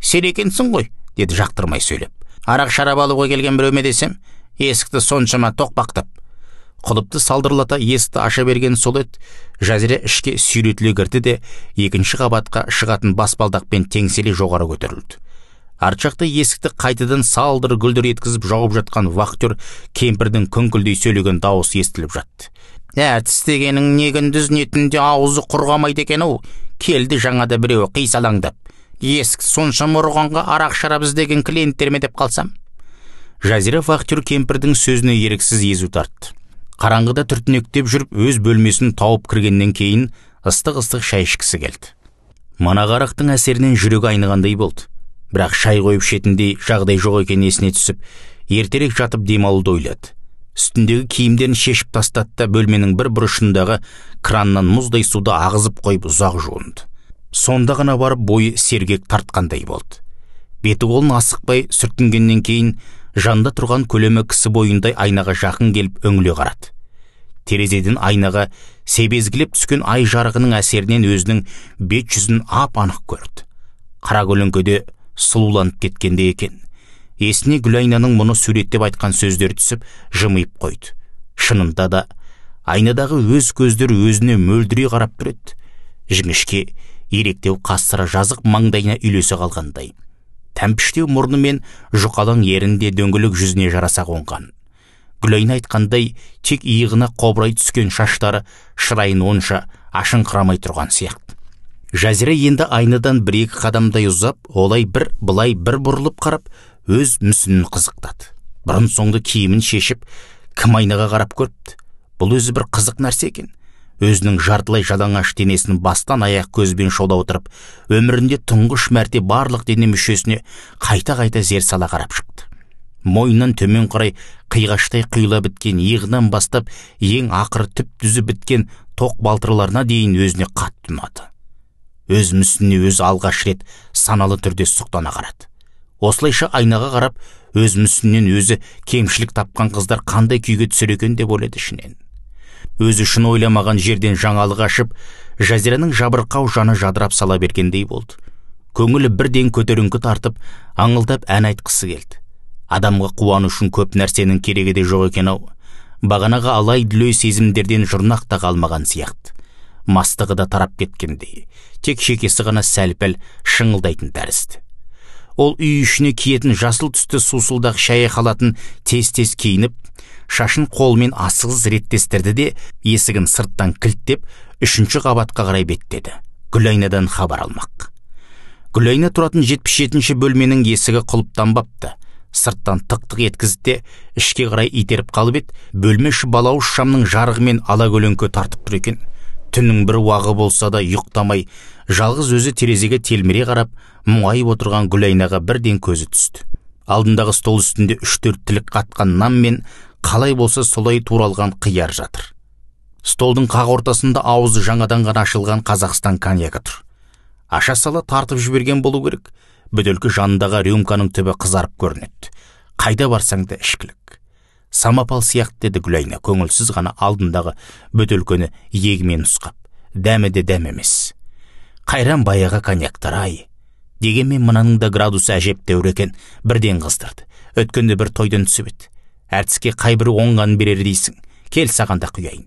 сен екенсің ғой, деді жақтырмай сөйлеп. Арақ шарап алуға келген біреуме десем, есікті соншама тоқпақтап. Құлыпты салдырлата есікті аша берген сол еді. Жазира ішке сүйретіле кірді де екінші қабатқа шығатын баспалдақпен теңселе жоғары көтерілді. Арт жақта есікті қайтадан салдыр-гүлдір еткізіп жауып жатқан вахтер кемпірдің күңкілдей сөйлеген дауыс естіліп жатты. Тістегенің не күндіз не түнде аузы құрғамайды екен-ау. Келді жаңада біреуі қисалаңдап. Есік сонша ұрғанға арақ шарап іздеген клиенттерме деп қалсам. Жазира вахтер кемпірдің сөзіне еріксіз езу тартты. Қараңғыда түртінектеп жүріп өз бөлмесін тауып кіргеннен кейін ыстық-ыстық шай ішкісі келді. Манағарақтың әсерінен жүрегі айнығандай болды. Бірақ шай қойып шетіндей жағдай жоқ екен есіне түсіп, ертерек жатып демалуды ойлады. Үстіндегі киімдерін шешіп тастады да бөлменің бір бұрышындағы краннан мұздай суды ағызып қойып ұзақ жуынды. Сонда ғана барып бойы сергек тартқандай болды. Беті қолын асықпай сүртінгеннен кейін Жанында тұрған көлемі кісі бойындай айнаға жақын келіп өңіле қарады. Терезеден айнаға себезгілеп түскен ай жарығының әсерінен өзінің бет жүзін ап-анық көрді. Қара көлеңкеде сұлуланып кеткенде екен. Есіне Гүлайнаның мұны суреттеп айтқан сөздері түсіп, жымиып қойды. Шынында да айнадағы өз көздері өзіне мөлдіре қарап тұрады. Жіңішке, иректеу қастары жазық маңдайына үйлесе қалғандай. Тәмпіштеу мұрны мен жұқалаң ерінде дөңгелек жүзіне жараса қонған. Гүлайна айтқандай, тек иығына қобырай түскен шаштары шырайын онша ашыңқырамай тұрған сияқты. Жазира енді айнадан бір-екі қадамдай ұзап, олай бір, былай бір бұрылып қарап, өз мүсінін қызықтады. Бұрын соңды киімін шешіп, кім айнаға қарап көріпті. Бұл өзі бір қызық нәрсе екен. Өзінің жартылай жалаңаш денесін бастан аяқ көзбен шола отырып, өмірінде тұңғыш мәрте барлық дене мүшесіне қайта-қайта зер сала қарап шықты. Мойнынан төмен қарай қиғаштай құйыла біткен иығынан бастап ең ақыры түп түзі біткен тоқ балтырларына дейін өзіне қатты ұнады. Өз мүсініне өзі алғаш рет саналы түрде сұқтана қарады. Осылайша айнаға қарап, өз мүсіннен өзі кемшілік тапқан қыздар қандай күйге түсер екен деп ойлады ішінен. Өзі үшін ойламаған жерден жаңалық ашып, Жазираның жабырқау жаны жадырап сала бергендей болды. Көңілі бірден көтеріңкі тартып, аңылдап ән айтқысы келді. Адамға қуану үшін көп нәрсенің керегі де жоқ екен-ау. Бағанаға алай-дүлей сезімдерден жұрнақ та қалмаған сияқты. Мастығы да тарап кеткендей, тек шекесі ғана сәл-пәл шыңылдайтын тәрізді. Ол үй ішіне киетін жасыл түсті сусылдақ шәйі халатын тез-тез киініп, шашын қолмен асығыз реттестірді де, есігін сырттан кілттеп, 3-ші қабатқа қарай беттеді. Гүлайнадан хабар алмақ. Гүлайна тұратын 77-ші бөлменің есігі құлыптанбапты. Сырттан тық-тық еткізді, ішке қарай итеріп қалып еді, бөлме іші балауыз шамның жарығымен ала көлеңке тартып тұр екен. Түннің бір уағы болса да ұйықтамай, жалғыз өзі терезеге телміре қарап, мұңайып отырған Гүлайнаға бірден көзі түсті. Алдындағы стол үстінде 3-4 тілік қатқан нан мен қалай болса солай туралған қияр жатыр. Столдың қақ ортасында аузы жаңадан ғана ашылған Қазақстан коньякі тұр. Аша сала тартып жіберген болу керек. Бөтелке жанындағы рюмканың түбі қызарып көрінеді. Қайда барсаң да ішкілік. Самапал сияқты деді Гүлайна, көңілсіз ғана алдындағы бөтелкені иегімен ұсқап. Дәмі де дәм емес. Қайран баяғы коньяктар-ай. Дегенмен мынаның да градусы әжептәуір екен, бірден қыздырды. Өткенде бір тойдан түсіп еді. Әртіске қайбір оңған берер дейсің. Кел саған да құяйын.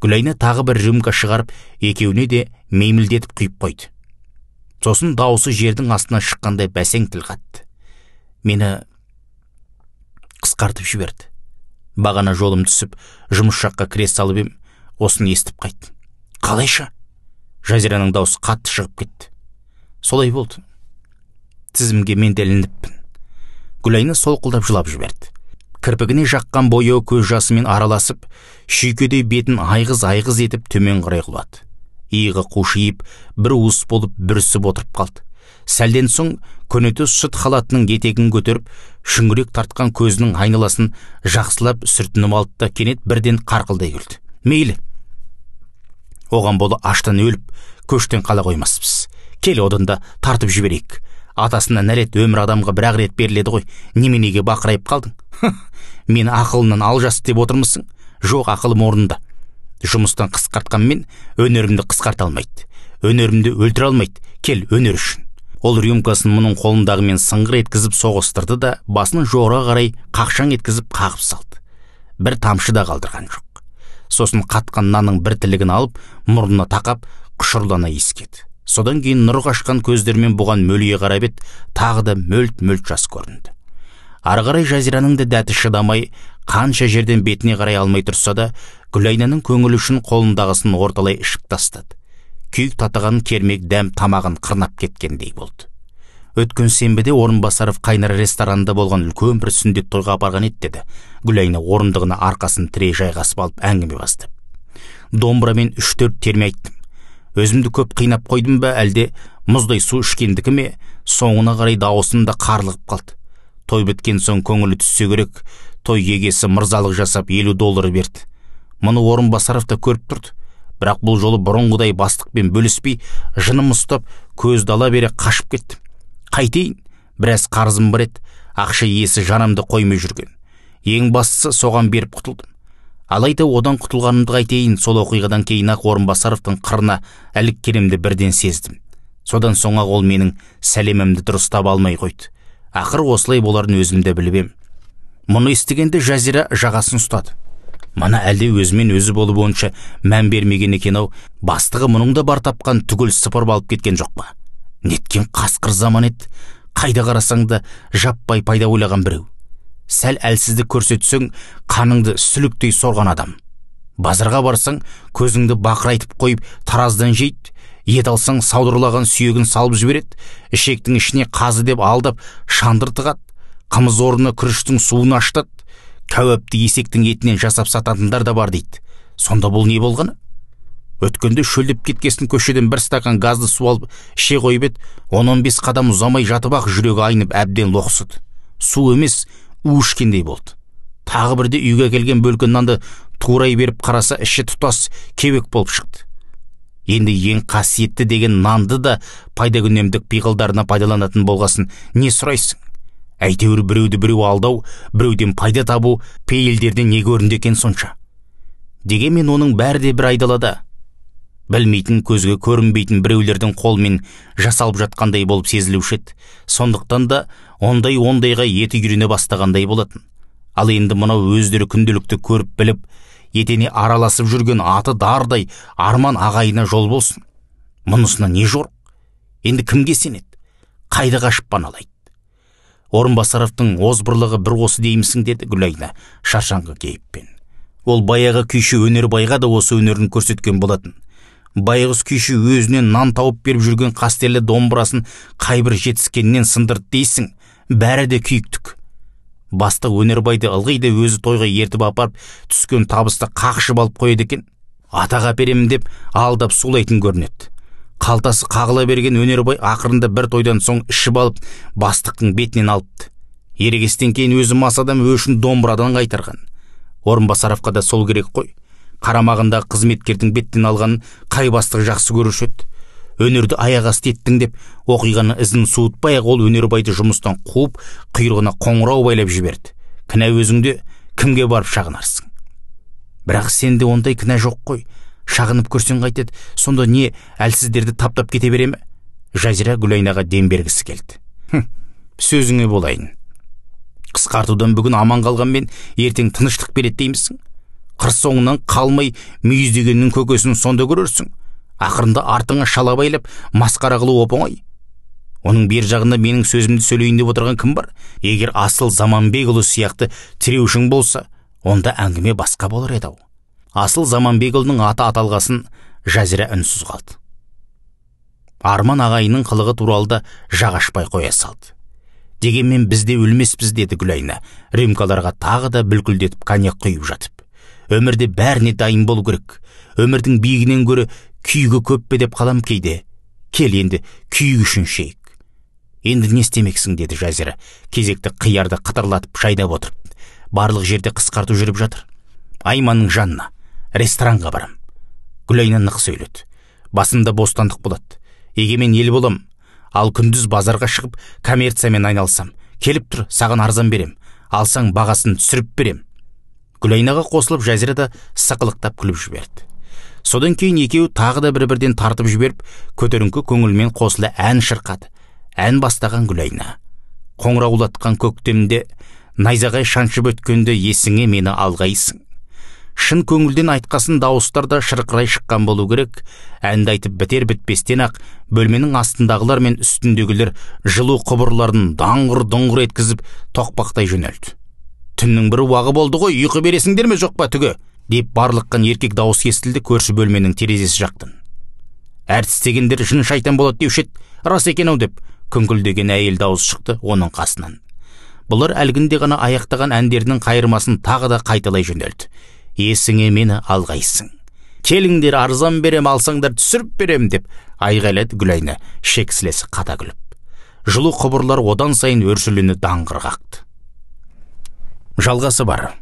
Гүлайна тағы бір рюмка шығарып, екеуіне де меймілдетіп құйып қойды. Сосын дауысы жердің астынан шыққандай бәсең тіл қатты. Мені қысқартып жіберді. Бағана жолым түсіп, жұмыс жаққа кіре салып ем, осыны естіп қайттым. Қалайша? Жазираның дауысы қатты шығып кетті. Солай болды. Тізімге мен дәлініппін. Гүлайна солқылдап жылап жіберді. Кірпігіне жаққан бойы көз жасымен араласып, шүйкедей бетін айғыз-айғыз етіп төмен қарай құлады. Иығы қушиып, бір уыс болып бүрісіп отырып қалды. Сәлден соң көнетөс шыт халатының етегін көтеріп, шүңірек тартқан көзінің айналасын жақсылап сүртініп алды да кенет бірден қарқылдай күлді. Мейлі. Оған болы аштан өліп, көштен қала қоймаспыз. Кел одында тартып жіберейік. Атасына нәлет өмір адамға бір-ақ рет беріледі ғой. Неменеге бақырайып қалдың? Мен ақылынан алжас деп отырмысың? Жоқ, ақылым орнында. Жұмыстан қысқартқанмен өнерімді қысқарта алмайды. Өнерімді өлтіре алмайды. Кел, өнер үшін. Ол рюмкасын мұның қолындағымен сыңғыр еткізіп соғыстырды да, басын жоғыра қарай қақшаң еткізіп қағып салды. Бір тамшы да қалдырған жоқ. Сосын қатқан нанның бір тілігін алып, мұрнына тақап, құшырлана иіскеді. Содан кейін нұр қашқан көздермен бұған мөлие қарап еді, тағы да мөлт-мөлт жас көрінді. Ары қарай Жазираның да дәті шыдамай, қанша жерден бетіне қарай алмай тұрса да, Гүлайнаның көңілі үшін қолындағысын орталай ішіп тастады. Күйік татыған кермек дәм тамағын қырнап кеткендей болды. Өткен сенбіде Орынбасаров қайнар ресторанында болған үлкен бір сүндет тойға апарған еді деді. Гүлайна орындығына арқасын тірей жайғасып алып әңгіме бастап. Домбырамен 3-4 терме айттым. Өзімді көп қинап қойдым ба, әлде мұздай су ішкендікі ме, соңына қарай дауысым да қарлығып қалды. Той біткен соң көңілі түссе керек, той егесі мырзалық жасап $50 берді. Мұны Орынбасаров та көріп тұрды. Бірақ бұл жолы бұрынғыдай бастықпен бөліспей, жыным ұстап, көзді ала бере қашып кеттім. Қайтейін, біраз қарызым бар еді, Ақша иесі жанымды қоймай жүрген. Ең бастысы соған беріп құтылдым. Алайда одан құтылғанымды қайтейін, сол оқиғадан кейін-ақ Орынбасаровтың қырына іліккенімді бірден сездім. Содан соң ақ ол менің сәлемімді дұрыстап алмай қойды. Ақыр осылай боларын өзімді біліп ем. Мұны естігенде Жазира жағасын ұстады. Мана әлде өзімен өзі болып онша мән бермеген екен-ау, бастығы мұның да бар тапқан түгел сыпырып алып кеткен жоқ па? Неткен қасқыр заман еді, қайда қарасаң да жаппай пайда ойлаған біреу. Сәл әлсіздік көрсетсең, қаныңды сүліктей сорған адам. Базарға барсаң, көзіңді бақырайтып қойып тараздан жейді, ет алсаң саудырлаған сүйегін салып жібереді, ішектің ішіне қазы деп алдап шандыр тығады, қымыз орнына күріштің суын аштады, кәуапты есектің етінен жасап сататындар да бар дейді. Сонда бұл не болғаны? Өткенде шөлдеп кеткесін көшеден бір стакан газды су алып іше қойып еді, 10-15 қадам ұзамай жатып-ақ жүрегі айнып әбден лоқсыды. Су емес, у ішкендей болды. Тағы бірде үйге келген бөлкен нанды турай беріп қараса, іші тұтас кебек болып шықты. Енді ең қасиетті деген нанды да пайдакүнемдік пиғылдарына пайдаланатын болғасын не сұрайсың? Әйтеуір біреуді біреу алдау, біреуден пайда табу пейілдерде не көрінді екен сонша. Дегенмен оның бәрі де бір айдалада. Білмейтін, көзге көрінбейтін біреулердің қолмен жасалып жатқандай болып сезілуші еді. Сондықтан да ондайға еті үйрене бастағандай болатын. Ал енді мынау өздері күнделікті көріп біліп, етене араласып жүрген аты дардай арман ағайына жол болсын. Мұнысына не жорық? Енді кімге сенеді? Қайда қашып паналайды? Орынбасаровтың озбырлығы бір осы деймісің, деді Гүлайна шаршаңқы кейіппен. Ол баяғы күйші Өнербайға да осы өнерін көрсеткен болатын. Байғыз күйші өзінен нан тауып беріп жүрген қастерлі домбырасын қайбір жетіскеннен сындырды дейсің, бәрі де күйіктік. Бастық Өнербайды ылғи да өзі тойға ертіп апарып түскен табысты қақшып алып қояды екен. Атаға беремін деп алдап сулайтын көрінеді. Қалтасы қағыла берген Өнербай ақырында бір тойдан соң ішіп алып бастықтың бетінен алыпты. Ерегестен кейін өзі мас адам өшін домбырадан қайтарған. Орынбасаровқа да сол керек қой. Қарамағындағы қызметкердің беттен алғанын қай бастық жақсы көруші еді. Өнерді аяқ асты еттің деп оқиғаны ізін суытпай-ақ ол Өнербайды жұмыстан қуып, құйрығына қоңырау байлап жіберді. Кінә өзіңде, кімге барып шағынарсың? Бірақ сенде ондай кінә жоқ қой. Шағынып көрсең қайтеді, сонда не әлсіздерді таптап кете бере ме? Жазира Гүлайнаға дем бергісі келді. Сөзіңе болайын. Қысқартудан бүгін аман қалғанмен ертең тыныштық береді деймісің? Қыр соңынан қалмай мүйіз дегеннің көкесін сонда көрерсің. Ақырында артыңа шала байлап масқара қылу оп-оңай. Оның бер жағында менің сөзімді сөйлейін деп отырған кім бар? Егер Асыл Заманбекұлы сияқты тіреушің болса, онда әңгіме басқа болар еді-ау. Асыл Заманбекұлының аты аталғасын Жазира үнсіз қалды. Арман ағайының қылығы туралы да жағашпай қоя салды. Дегенмен бізде өлмеспіз, деді Гүлайна, рюмкаларға тағы да бүлкілдетіп коньяк құйып жатып. Өмірде бәріне дайын болу керек. Өмірдің биігінен гөрі күйігі көп пе деп қалам кейде. Кел енді күйік үшін шейік. Енді не істемексің, деді Жазира, кезекті қиярды қытырлатып шайдап отырып. Барлық жерде қысқарту жүріп жатыр. Айманның жанына ресторанға барам. Гүлайна нық сөйледі. Басында бостандық болады. Егемен ел болам. Ал күндіз базарға шығып коммерциямен айналсам. Келіп тұр, саған арзан берем. Алсаң бағасын түсіріп берем. Гүлайнаға қосылып Жазира да сықылықтап күліп жіберді. Содан кейін екеуі тағы да бір-бірден тартып жіберіп, көтеріңкі көңілмен қосыла ән шырқады. Ән бастаған Гүлайна. Қоңыраулатқан көктемде, найзағай шаншып өткенде есіңе мені алғайсың. Шын көңілден айтқасын дауыстар да шырқырай шыққан болу керек. Әнді айтып бітер-бітпестен ақ бөлменің астындағылар мен үстіндегілер жылу құбырларын даңғыр-дұңғыр еткізіп тоқпақтай жөнелді. Түннің бір уағы болды ғой, ұйқы бересіңдер ме жоқ па түгі? Деп барлыққан еркек дауыс естілді көрші бөлменің терезесі жақтан. Әртіс дегендер жын шайтан болады деуші еді, рас екен-ау деп күңкілдеген әйел дауыс шықты оның қасынан. Бұлар әлгінде ғана аяқтаған әндерінің қайырмасын тағы да қайталай жөнелді. Есіңе мені алғайсың. Келіңдер, арзан берем, алсаңдар түсіріп берем деп айғайлады Гүлайна шексілесі қата күліп. Жылу құбырлар одан сайын өршілене даңғыр қақты. Жалғасы бар.